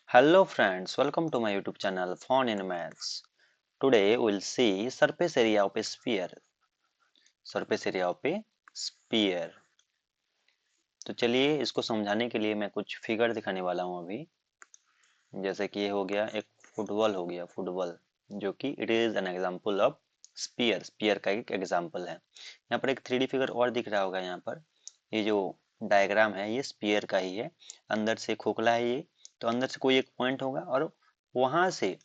Hello friends, welcome to my YouTube channel Fun in Maths. Today we'll see surface area of a sphere. Surface area of a sphere. तो चलिए इसको समझाने के लिए मैं कुछ फिगर दिखाने वाला हूँ अभी। जैसे कि ये हो गया एक फुटबॉल हो गया फुटबॉल जो कि it is an example of sphere sphere का एक एग्जांपल है। यहाँ पर एक 3D फिगर और दिख रहा होगा। यहाँ पर ये जो डायग्राम है ये स्पीयर का ही है। अंदर से खोखला है ये, तो अंदर से कोई एक पॉइंट होगा और वहां से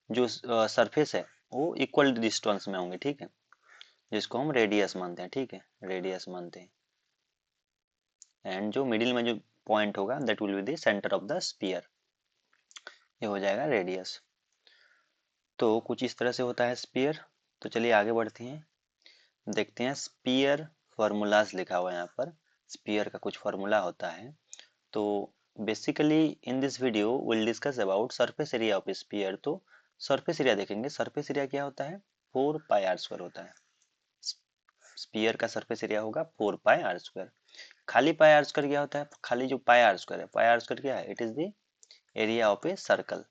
जो सरफेस है वो इक्वल डिस्टेंस में होंगे, ठीक है, जिसको हम रेडियस मानते हैं, ठीक है, रेडियस मानते हैं। एंड जो मिडिल में जो पॉइंट होगा that will be the centre of the sphere, ये हो जाएगा रेडियस। तो कुछ इस तरह से होता है स्पीयर। तो चलिए आगे बढ़ते हैं, देखते हैं स्पीयर फॉर्मूलाज लिखा हुआ है यहाँ पर। स्पीयर का कुछ फॉर्मूला होता है। तो basically in this video will discuss about surface area of sphere. तो सरफेस एरिया देखेंगे। सरफेस एरिया क्या होता है? 4πr² होता है। स्पीयर का सरफेस एरिया होगा 4πr²। खाली πr² क्या होता है? खाली जो πr² है, πr² क्या है? It is the area of a circle.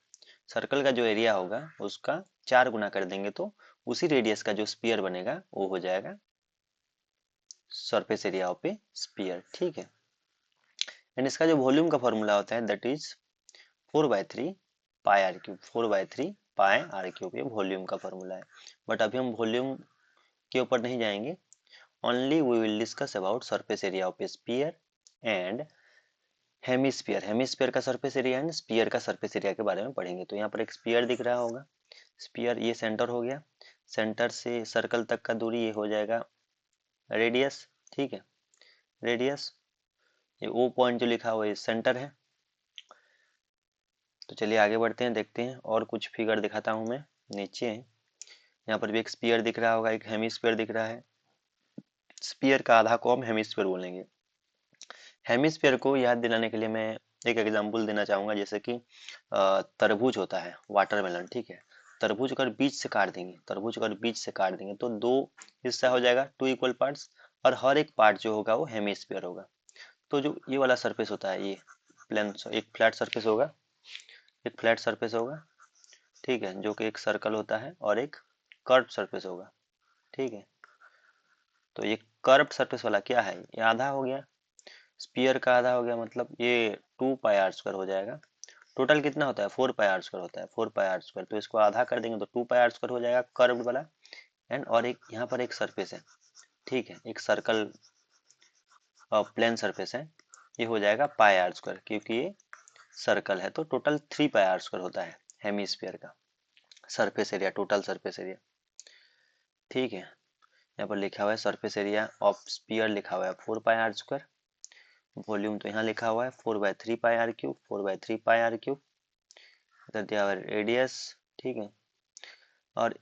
Circle का जो एरिया होगा उसका 4 गुना कर देंगे तो उसी रेडियस का जो स्पीयर बनेगा वो हो जाएगा surface area of a sphere, ठीक है। एंड इसका जो वॉल्यूम का फॉर्मूला होता है दैट इज 4/3 πr³। 4/3 πr³ ये वॉल्यूम का फॉर्मूला है। बट अभी हम वॉल्यूम के ऊपर नहीं जाएंगे। Only we will discuss about surface area of a sphere and hemisphere. Hemisphere का सरफेस एरिया एंड स्पीयर का सरफेस एरिया के बारे में पढ़ेंगे। तो यहाँ पर एक स्पीयर दिख रहा होगा। स्पीयर ये सेंटर हो गया। सेंटर से सर्कल तक का दूरी ये हो जाएगा रेडियस, ठीक है, रेडियस। ये ओ पॉइंट जो लिखा हुआ है सेंटर है। तो चलिए आगे बढ़ते हैं, देखते हैं और कुछ फिगर दिखाता हूँ मैं नीचे। यहाँ पर भी एक स्पीयर दिख रहा होगा, एक हेमिस्फीयर दिख रहा है। स्पीयर का आधा को हम हेमिस्फीयर बोलेंगे। हेमिस्फीयर को याद दिलाने के लिए मैं एक एग्जांपल देना चाहूंगा। जैसे कि तरबूज होता है, वाटरमेलन, ठीक है। तरबूज अगर बीच से काट देंगे, तरबूज अगर बीच से काट देंगे तो दो हिस्सा हो जाएगा, 2 इक्वल पार्ट्स, और हर एक पार्ट जो होगा वो हेमिस्फीयर होगा। तो जो ये वाला सरफेस होता है ये प्लेन, एक फ्लैट सरफेस होगा, एक फ्लैट सरफेस होगा, ठीक है, जो कि एक सर्कल होता है, और एक कर्व सरफेस होगा, ठीक है। तो ये कर्व सरफेस वाला क्या है? ये आधा हो गया, स्पीयर का आधा हो गया, मतलब ये 2πr² हो जाएगा। टोटल कितना होता है? 4πr² होता है, 4πr²। तो इसको आधा कर देंगे तो 2πr² हो जाएगा कर्व्ड वाला। एंड और एक यहाँ पर एक सरफेस है, ठीक है, एक सर्कल प्लेन सरफेस है, ये हो जाएगा πr², क्योंकि ये सर्कल है। तो टोटल 3πr² होता है हेमिस्फीयर का surface area, total surface area, ठीक है। यहाँ पर लिखा हुआ है सरफेस एरिया ऑफ स्पीयर, लिखा हुआ है 4πr²। वॉल्यूम तो यहाँ लिखा हुआ है 4/3 πr³, 4/3 πr³। इधर दिया हुआ है रेडियस, ठीक है। और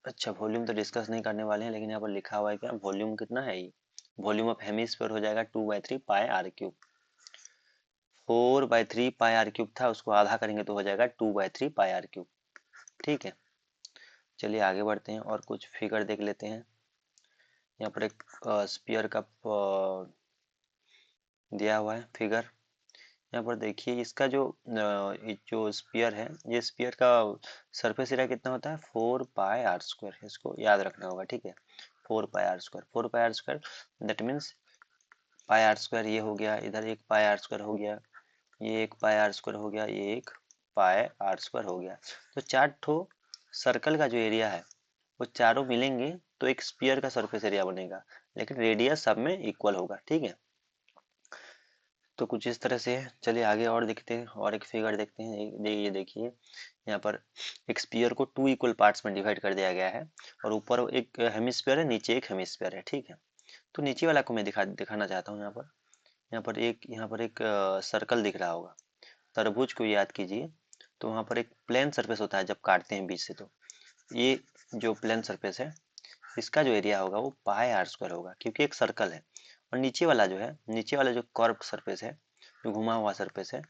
अच्छा, वॉल्यूम तो डिस्कस नहीं करने वाले हैं, लेकिन यहाँ पर लिखा हुआ है क्या वॉल्यूम कितना है? ये वॉल्यूम ऑफ हेमिस्फीयर हो जाएगा 2/3 πr³। 4/3 πr³ था, उसको आधा करेंगे तो हो जाएगा 2/3 πr³, ठीक है। चलिए आगे बढ़ते हैं और कुछ फिगर देख लेते हैं। यहाँ पर एक स्पीयर का दिया हुआ है फिगर। यहाँ पर देखिए इसका जो जो स्पीयर है, ये स्पीयर का सरफेस एरिया कितना होता है? 4πr²। इसको याद रखना होगा, ठीक है, 4πr²। 4πr² that means πr² ये हो गया, इधर एक πr² हो गया, ये एक πr² हो गया, ये एक πr² हो गया। तो 4 ठो सर्कल का जो एरिया है वो चारों मिलेंगे तो एक स्पीयर का सरफेस एरिया बनेगा, लेकिन रेडियस सब में इक्वल होगा, ठीक है। तो कुछ इस तरह से है। चलिए आगे और देखते हैं और एक फिगर देखते हैं। ये देखिए यहाँ पर एक स्पीयर को 2 इक्वल पार्ट्स में डिवाइड कर दिया गया है, और ऊपर एक हेमिस्फीयर है, नीचे एक हेमिस्फीयर है, ठीक है। तो नीचे वाला को मैं दिखाना चाहता हूँ। यहाँ पर एक सर्कल दिख रहा होगा। तरबूज को याद कीजिए, तो वहाँ पर एक प्लेन सरफेस होता है जब काटते हैं बीच से। तो ये जो प्लेन सरफेस है इसका जो एरिया होगा वो πr² होगा, क्योंकि एक सर्कल है। और नीचे वाला जो है, नीचे वाला जो कर्व सरफेस है, जो घुमा हुआ सरफेस है,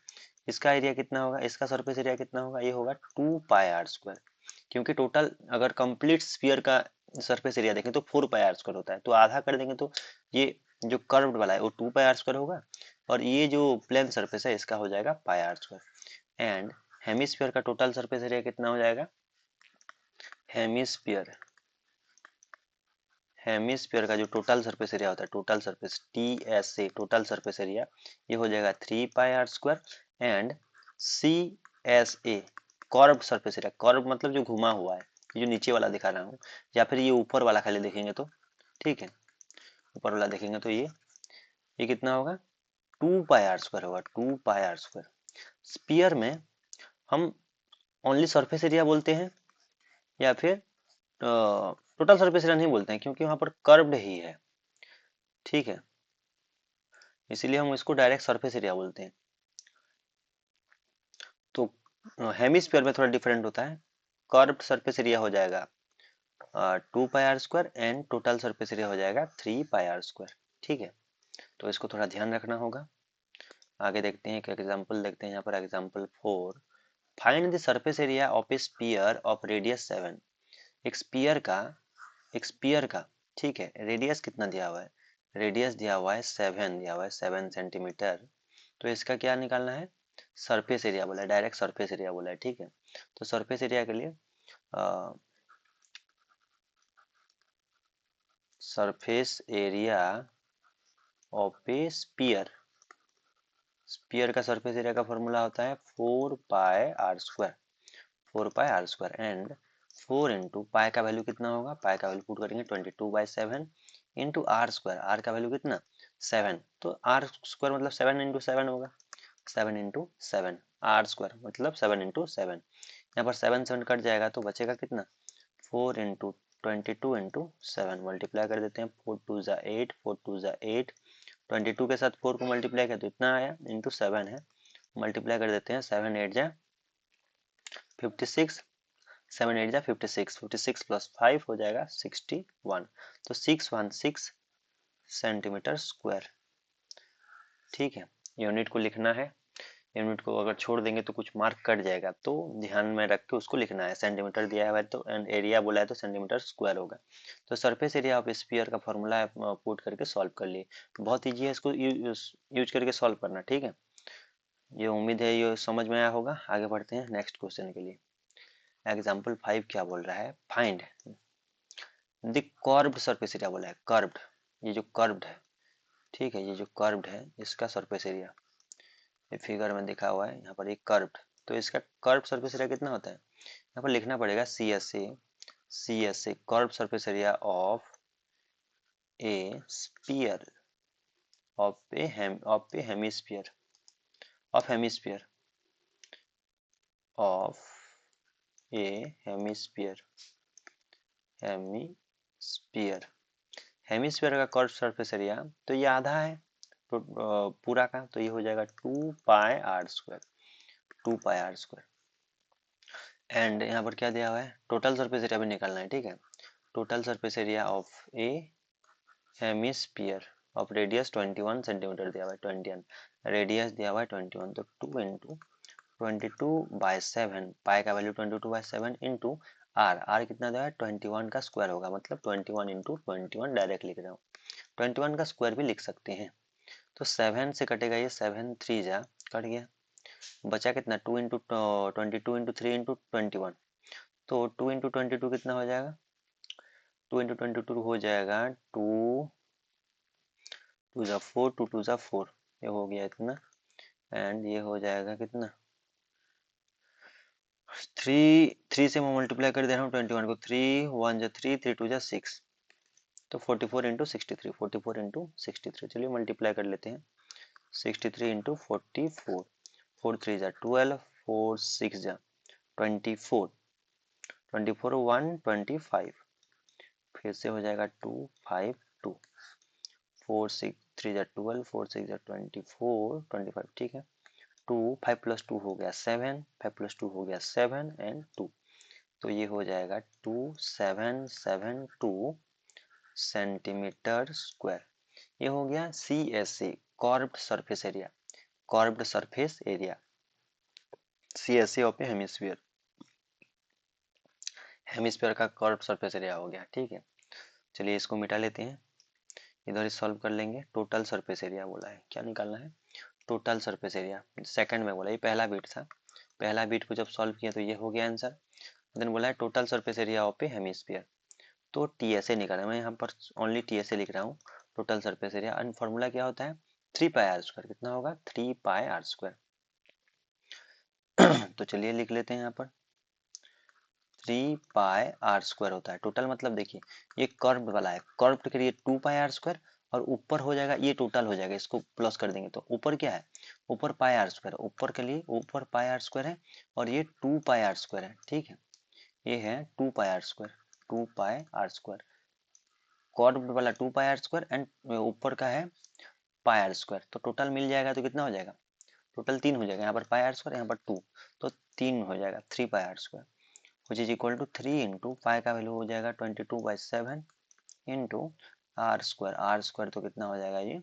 इसका एरिया कितना होगा? इसका सरफेस एरिया कितना होगा? ये होगा 2πr²। क्योंकि टोटल अगर कंप्लीट स्फीयर का सरफेस एरिया देखें तो 4πr² होता है, तो आधा कर देंगे तो ये जो कर्व्ड वाला है वो 2πr² होगा, और ये जो प्लेन सरफेस है इसका हो जाएगा πr²। एंड हेमिस्फीयर का टोटल सरफेस एरिया कितना हो जाएगा? हेमिस्फीयर हेमिस्फीयर का जो टोटल सरफेस एरिया होता है, total surface TSA, total surface area, ये हो जाएगा 3πr² and CSA curve surface area, curve मतलब जो घुमा हुआ है, ये जो नीचे वाला दिखा रहा हूँ, या फिर ये ऊपर वाला खाली देखेंगे तो ठीक है, ऊपर वाला देखेंगे तो ये कितना होगा? 2πr² होगा, 2πr²। स्पीयर में हम ओनली सरफेस एरिया बोलते हैं या फिर टोटल सरफेस एरिया नहीं बोलते हैं, क्योंकि वहां पर कर्व्ड ही है, ठीक है, इसीलिए हम इसको डायरेक्ट सरफेस एरिया बोलते हैं। तो हेमिस्फीयर में थोड़ा डिफरेंट होता है, कर्व्ड सरफेस एरिया हो जाएगा 2πr² and total surface area हो जाएगा 3πr², ठीक है। तो इसको थोड़ा ध्यान रखना होगा। आगे देखते हैं, एक एग्जांपल देखते हैं, यहाँ पर example 4, find the surface area of a sphere of radius 7। एक स्पीयर का ठीक है, रेडियस कितना दिया हुआ है? रेडियस दिया हुआ है 7, दिया हुआ है 7 सेंटीमीटर। तो इसका क्या निकालना है? सरफेस एरिया बोला है, डायरेक्ट सरफेस एरिया बोला है, ठीक है। तो सरफेस एरिया के लिए surface area of a sphere, sphere का सरफेस एरिया का फॉर्मूला होता है 4πr², 4πr² and 4 into pi का वैल्यू कितना होगा? पाई का वैल्यू पुट करेंगे 22/7 इंटू r², r का वैल्यू कितना? 7, तो r² मतलब 7 इंटू 7 होगा, 7 इंटू 7, r² मतलब 7 इंटू 7, यहाँ पर 7 7 कट जाएगा तो बचेगा कितना? 4 इंटू 22 इंटू 7, मल्टीप्लाई कर देते हैं, 4 2 ज़ा 8, 4 2 ज़ा 8, 22 के साथ 4 को मल्टीप्लाई किया तो इतना आया, इंटू 7 है, मल्टीप्लाई कर देते हैं, 7 8 जा 56, 7 8 जा 56, 56 प्लस 5 हो जाएगा 61, तो 616 सेंटीमीटर स्क्वायर, ठीक है। यूनिट को लिखना है, यूनिट को अगर छोड़ देंगे तो कुछ मार्क कट जाएगा, तो ध्यान में रख के उसको लिखना है। सेंटीमीटर दिया हुआ है तो एरिया बोला है तो सेंटीमीटर स्क्वायर होगा। तो सरफेस एरिया ऑफ स्फीयर का फॉर्मूला पुट करके सॉल्व कर लिए, बहुत ईजी है, इसको यूज करके सॉल्व करना, ठीक है। ये उम्मीद है ये समझ में आया होगा। आगे बढ़ते हैं नेक्स्ट क्वेश्चन के लिए। एग्जाम्पल 5 क्या बोल रहा है? Find the curved surface area बोला है, कर्व्ड, ये जो कर्व्ड है, ठीक है, ये जो कर्व्ड है इसका सरफेस एरिया, ये फिगर में दिखा हुआ है, यहाँ पर एक कर्व्ड, तो इसका कर्व सरफेस एरिया कितना होता है? यहाँ पर लिखना पड़ेगा CSA curve surface area of a sphere of a hemisphere of hemisphere of a hemisphere hemisphere hemisphere का कर्व सरफेस एरिया, तो ये आधा है तो पूरा का, तो ये हो जाएगा 2πr², 2πr²। एंड यहाँ पर क्या दिया हुआ है? टोटल सरफेस एरिया भी निकालना है, ठीक है। Total surface area of a hemisphere of radius 21 centimetre दिया हुआ है, 21 रेडियस दिया हुआ है 21, तो 2 इंटू 22/7, पाई का वैल्यू 22/7 इंटू आर कितना दिया है? 21 का स्क्वायर होगा, मतलब 21 इंटू 21 डायरेक्ट लिख रहा हूँ, 21 का स्क्वायर भी लिख सकते हैं। तो 7 से कटेगा ये, 7 3 जा कट गया, बचा कितना? 2 इंटू 22 इंटू 3 इंटू 21, तो 2 इंटू 22 कितना हो जाएगा? 2 इंटू 22 हो जाएगा 2 2 जा 4, 2 2 जा 4, ये हो गया इतना, एंड ये हो जाएगा कितना? 3 से मैं मल्टीप्लाई कर दे रहा हूँ 21 को, 3 1 जा 3, 3 2 जा 6, तो 44 इंटू 63, 44 इंटू 63, चलिए मल्टीप्लाई कर लेते हैं, 63 इंटू 44, 4 3 जा 12, 4 6 जा 24, 24 1 25, फिर से हो जाएगा 2 5 2, 4 6 3 जा 12, 4 6 जा 24 25, ठीक है। 2 5 प्लस 2 हो गया 7, 5 प्लस 2 हो गया 7 एंड 2, तो ये हो जाएगा 2772 सेंटीमीटर स्क्वायर। ये हो गया CSA curved surface area, curved surface area CSA of a hemisphere, hemisphere का कर्व्ड सरफेस एरिया हो गया, ठीक है। चलिए इसको मिटा लेते हैं, इधर ही सॉल्व कर लेंगे। टोटल सरफेस एरिया बोला है, क्या निकालना है? टोटल सरफेस एरिया, सेकंड में बोला, ये पहला बिट था, पहला बीट को जब सॉल्व किया तो ये हो गया आंसर। देन बोला है total surface area of a hemisphere, तो TSA निकाला है। मैं यहाँ पर ओनली TSA लिख रहा हूँ, total surface area. And formula क्या होता है, 3πr²। कितना होगा, 3πr²। तो चलिए लिख लेते हैं यहाँ पर 3πr² होता है टोटल। मतलब देखिए ये कर्व वाला है, कर्व के लिए 2πr², और ऊपर हो जाएगा ये टोटल हो जाएगा, इसको प्लस कर देंगे तो ऊपर क्या है, ऊपर πr², ऊपर के लिए ऊपर πr² है, और ये 2πr² है। ठीक है, ये है 2πr², 2πr², कर्व वाला 2πr² एंड ऊपर का है πr²। तो टोटल मिल जाएगा तो कितना हो जाएगा, टोटल 3 हो जाएगा। यहाँ पर πr², यहाँ पर 2, तो 3 हो जाएगा 3πr², which is equal to 3 into pi का वैल्यू हो जाएगा 22/7 इंटू r²। तो कितना हो जाएगा ये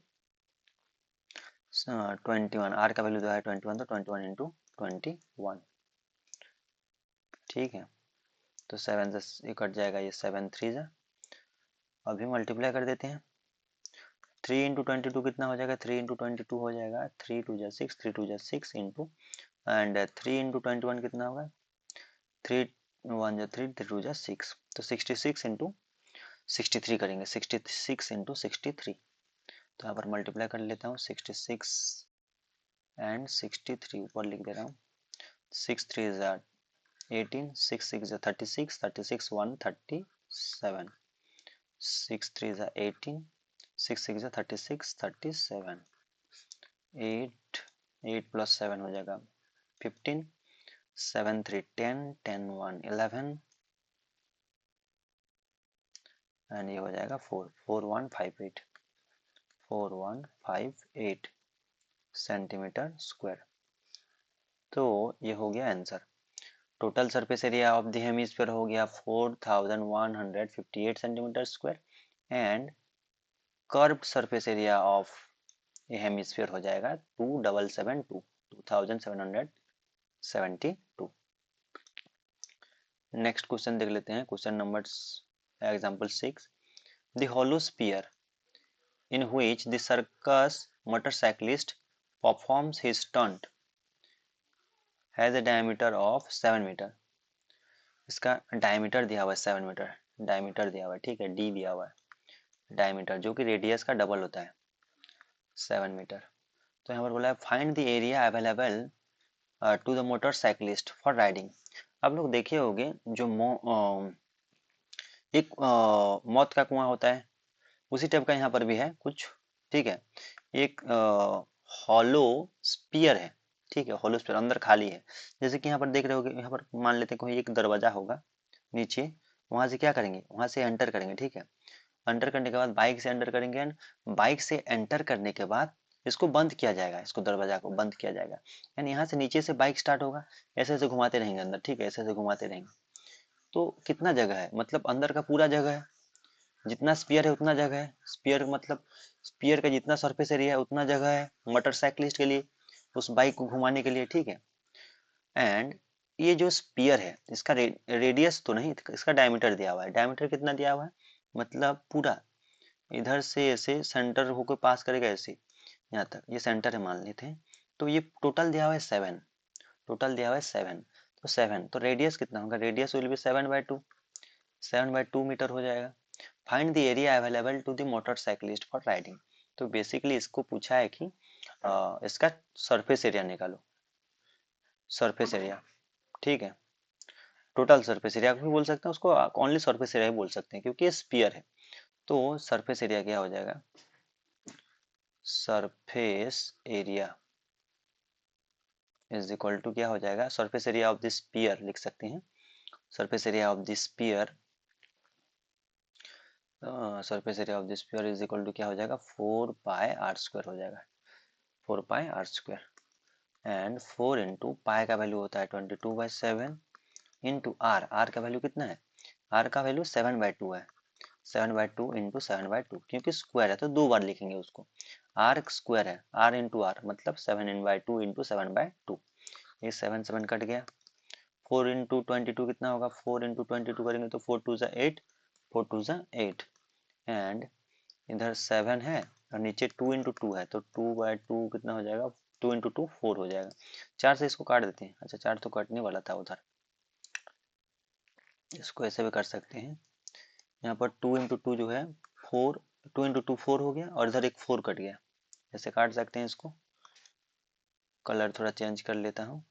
21। r का वैल्यू जो है 21, तो 21 इंटू 21। ठीक है, तो 7 से ये कट जाएगा, ये 7 3 जा। अभी मल्टीप्लाई कर देते हैं, 3 इंटू 22 कितना हो जाएगा, 3 इंटू 22 हो जाएगा 3 2 जा 6, 3 2 जा 6 इंटू, एंड 3 इंटू 21 कितना होगा, 3 1 जा 3, 3 2 जा 6, तो 66 इंटू 63 करेंगे, 66 इंटू 63। तो यहाँ पर मल्टीप्लाई कर लेता हूँ, 66 एंड 63 ऊपर लिख दे रहा हूँ। 6 3 ज़ा 18, 6 6 ज़ा 36, 36 1 37, 6 3 ज़ा 18, 6 6 ज़ा 36 37, 8 8 प्लस 7 हो जाएगा 15, 7 3 10, 10 1 11, एंड ये हो जाएगा 4 4 1 5 8, 4 1 5 8 सेंटीमीटर स्क्वायर। तो ये हो गया answer. Total surface area of the hemisphere हो गया 4158 centimetre square, and curved surface area of a hemisphere हो जाएगा 2772। नेक्स्ट क्वेश्चन देख लेते हैं, question number example 6। The hollow sphere in which the circus motorcyclist performs his stunt has a diameter of 7 metre. इसका diameter दिया हुआ है 7 metre, diameter दिया हुआ है, ठीक है, डी दिया हुआ है, डायमीटर जो कि रेडियस का डबल होता है 7 मीटर। तो यहाँ पर बोला है find the area available to the motorcyclist for riding. आप लोग देखे होंगे जो एक मौत का कुआं होता है, उसी टाइप का यहाँ पर भी है कुछ। ठीक है, एक हॉलो स्पीयर है, ठीक है, हॉलो स्पीयर अंदर खाली है। जैसे कि यहाँ पर देख रहे होगे, यहाँ पर मान लेते हैं कोई एक दरवाजा होगा नीचे, वहां से क्या करेंगे, वहां से एंटर करेंगे। ठीक है, एंटर करने के बाद बाइक से एंटर करेंगे, एंड बाइक से एंटर करने के बाद इसको बंद किया जाएगा, इसको दरवाजा को बंद किया जाएगा। यानी यहाँ से नीचे से बाइक स्टार्ट होगा, ऐसे ऐसे घुमाते रहेंगे अंदर, ठीक है, ऐसे ऐसे घुमाते रहेंगे। तो कितना जगह है, मतलब अंदर का पूरा जगह है, जितना स्पीयर है उतना जगह है। स्पीयर मतलब स्पीयर का जितना सरफेस एरिया है उतना जगह है मोटरसाइकिलिस्ट के लिए, उस बाइक को घुमाने के लिए। ठीक है, एंड ये जो स्पीयर है इसका रेडियस तो नहीं, इसका डायमीटर दिया हुआ है। डायमीटर कितना दिया हुआ है, मतलब पूरा इधर से ऐसे सेंटर होकर पास करेगा ऐसे यहाँ तक, ये सेंटर है मान लेते हैं। तो ये टोटल दिया हुआ है 7, टोटल दिया हुआ है 7, तो 7, तो रेडियस कितना होगा, रेडियस विल बी 7/2, 7/2 मीटर हो जाएगा। Find the area available to the motorcyclist for riding. तो बेसिकली इसको पूछा है कि इसका सरफेस एरिया निकालो, सरफेस एरिया। ठीक है, टोटल सरफेस एरिया भी बोल सकते हैं उसको, ओनली सरफेस एरिया भी बोल सकते हैं क्योंकि ये स्पीयर है। तो सरफेस एरिया क्या हो जाएगा, surface area is equal to क्या हो जाएगा, surface area of the sphere लिख सकते हैं। Surface area of the sphere, surface area of the sphere is equal to क्या हो जाएगा, 4πr² हो जाएगा, 4πr²। एंड 4 इंटू पाई का वैल्यू होता है 22/7 इंटू आर, आर का वैल्यू कितना है, आर का वैल्यू 7/2 है, 7/2 इंटू 7/2, क्योंकि स्क्वायर है तो दो बार लिखेंगे उसको, आर स्क्वायर है, आर इंटू आर मतलब 7/2 इंटू 7/2, ये 7 7 कट गया। 4 इंटू 22 कितना होगा, 4 इंटू 22 करेंगे तो 4 2 ज़ा 8, 4 2 ज़ा 8, एंड इधर 7 है और नीचे 2 इंटू 2 है तो 2/2 कितना हो जाएगा, 2 इंटू 2 4 हो जाएगा। 4 से इसको काट देते हैं। अच्छा 4 तो कटने वाला था उधर, इसको ऐसे भी कर सकते हैं। यहाँ पर 2 इंटू 2 जो है 4, 2 इंटू 2 4 हो गया और इधर एक 4 कट गया, ऐसे काट सकते हैं इसको। कलर थोड़ा चेंज कर लेता हूँ,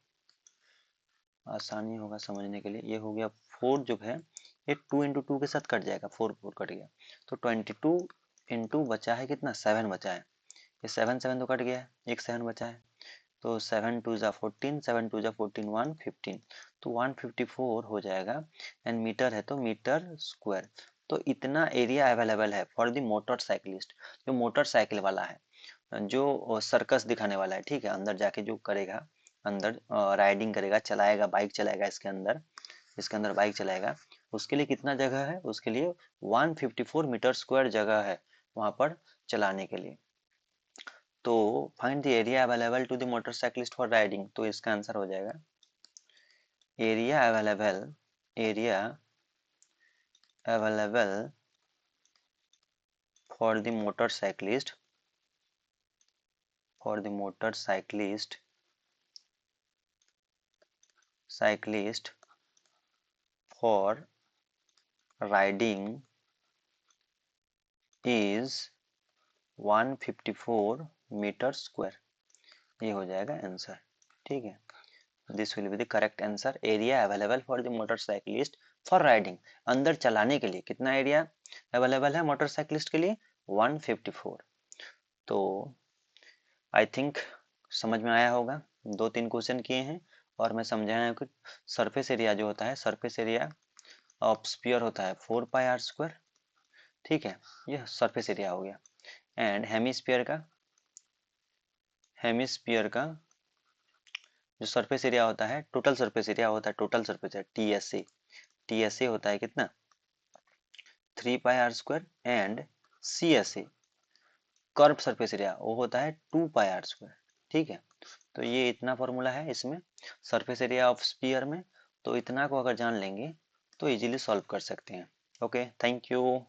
आसानी होगा समझने के लिए। ये हो गया 4 जो है ये 2 इंटू 2 के साथ कट जाएगा, 4 4 कट गया, तो 22 इंटू बचा है कितना, 7 बचा है। ये 7 7 तो कट गया है, एक 7 बचा है, तो 7 2 जा 14, 7 2 जा 14, 115, तो 154 हो जाएगा। एंड मीटर है तो मीटर स्क्वायर। तो इतना एरिया अवेलेबल है फॉर द मोटरसाइकिलिस्ट, जो मोटरसाइकिल वाला है, जो सर्कस दिखाने वाला है, ठीक है, अंदर जाके जो करेगा, अंदर राइडिंग करेगा, चलाएगा, बाइक चलाएगा इसके अंदर बाइक चलाएगा, उसके लिए कितना जगह है, उसके लिए 154 मीटर स्क्वायर जगह है वहां पर चलाने के लिए। तो find the area available to the motorcyclist for riding, तो इसका आंसर हो जाएगा area available for the motorcyclist for riding is 154 metre square, ये हो जाएगा आंसर, ठीक है। This will be the correct answer. Area available for the motorcyclist for riding, अंदर चलाने के लिए कितना एरिया अवेलेबल है मोटरसाइकिलिस्ट के लिए, 154। तो आई थिंक समझ में आया होगा, 2-3 क्वेश्चन किए हैं और मैं समझाया कि सरफेस एरिया जो होता है, सरफेस एरिया ऑफ स्फीयर होता है 4 पाई आर स्क्वायर, ठीक है, यह सरफेस एरिया हो गया। एंड हेमिस्फीयर का जो सरफेस एरिया होता है, टोटल सरफेस एरिया होता है, टोटल सरफेस एरिया टीएसए होता है कितना, 3 pi r square, and CSA curve surface area वो होता है 2 पाई आर स्क्वायर, ठीक है। तो ये इतना फॉर्मूला है इसमें सरफेस एरिया ऑफ स्फीयर में, तो इतना को अगर जान लेंगे तो इजीली सॉल्व कर सकते हैं। Okay, thank you.